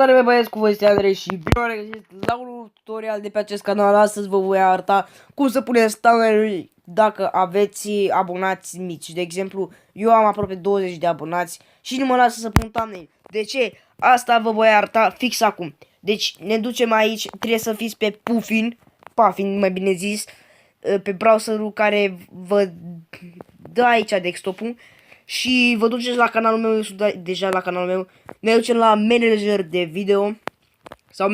Salutare băieți, cu voi este Andrei și bine v-am regăsit la un nou tutorial de pe acest canal. Astăzi vă voi arăta cum să puneți thumbnail dacă aveți abonați mici. De exemplu, eu am aproape 20 de abonați și nu mă lasă să pun thumbnail. De ce? Asta vă voi arăta fix acum. Deci ne ducem aici, trebuie să fiți pe Puffin, mai bine zis, pe browserul care vă dă aici desktop-ul. Și vă duceți la canalul meu, eu sunt deja la canalul meu. Ne ducem la manager de video sau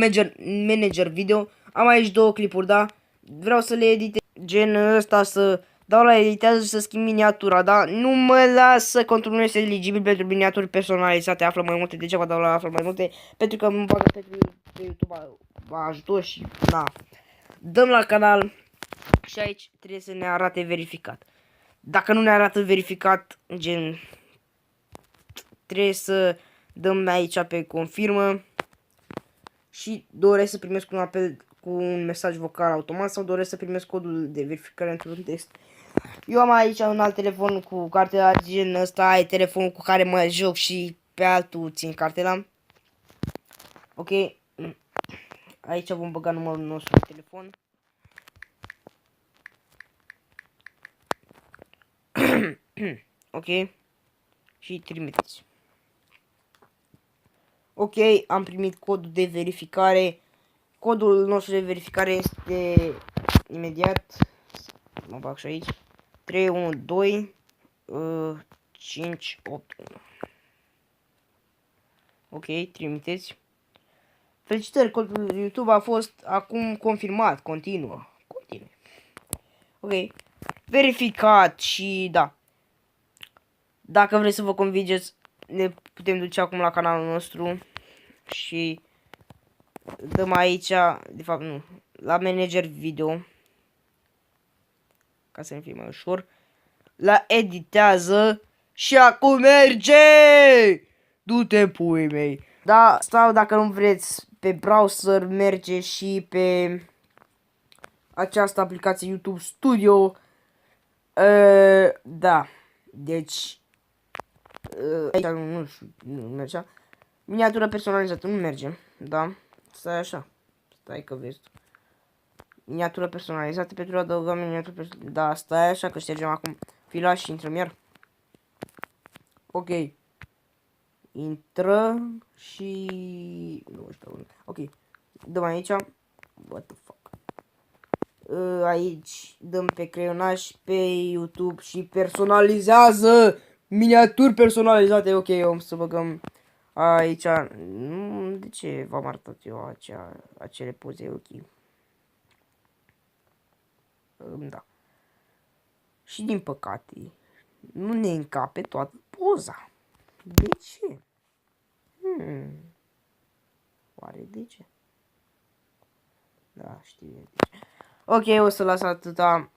manager video. Am aici două clipuri, da? Vreau să le editez gen ăsta, să dau la editează și să schimb miniatura, da? Nu mă lasă, contul nu este eligibil pentru miniaturi personalizate. Află mai multe, degeaba dau la află mai multe, pentru că mă bagă pe YouTube ajutor și na. Dăm la canal și aici trebuie să ne arate verificat. Dacă nu ne arată verificat, gen, trebuie să dăm aici pe confirmă și doresc să primesc un apel cu un mesaj vocal automat sau doresc să primesc codul de verificare într-un text. Eu am aici un alt telefon cu cartela, gen ăsta e telefonul cu care mă joc și pe altul țin cartela. Ok, aici vom băga numărul nostru de telefon. Ok, și trimiteți. Ok, am primit codul de verificare. Codul nostru de verificare este imediat. Mă bag și aici. 312 581. Ok, trimiteți. Felicitări, codul YouTube a fost acum confirmat. Continue. Ok, verificat și da. Dacă vreți să vă convingeți, ne putem duce acum la canalul nostru și dăm aici, de fapt nu, la manager video, ca să ne fie mai ușor, la editează și acum merge! Du-te, pui mei! Da, sau dacă nu vreți, pe browser merge și pe această aplicație YouTube Studio. Da, deci aici nu mergea. Miniatură personalizată nu merge, da? Stai așa. Stai că vezi. Miniatură personalizată pentru a adăuga miniatură personalizată. Da, stai așa că ștergem acum fila și intrăm iar. Ok. Intrăm și nu știu. Ok. Dăm aici. What the fuck. Aici dăm pe creionaj, pe YouTube și personalizează. Miniaturi personalizate, ok, om să băgăm aici. De ce v-am arătat eu acele poze, ok. Da. Și din păcate, nu ne încape toată poza. De ce? Oare de ce? Da, știu de ce. Ok, o să las atâta.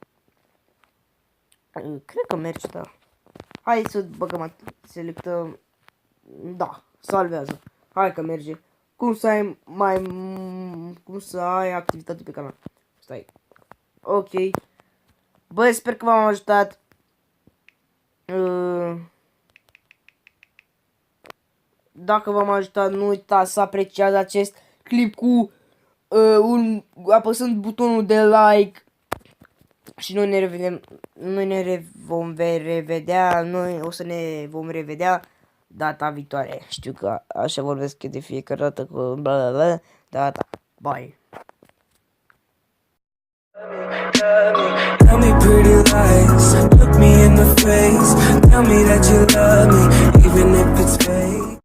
Cred că merge, da. Hai să băgăm, selectăm. Da, salvează. Hai că merge. Cum să ai activitate pe canal. Stai. Ok. Bă, sper că v-am ajutat. Dacă v-am ajutat, nu uitați să apreciați acest clip cu apăsând butonul de like. Și noi o să ne vom revedea data viitoare. Știu că așa vorbesc eu de fiecare dată cu bla bla bla. Data. Bye. Tell me pretty lies, look me in the face, tell me that you love me, even if it's fake.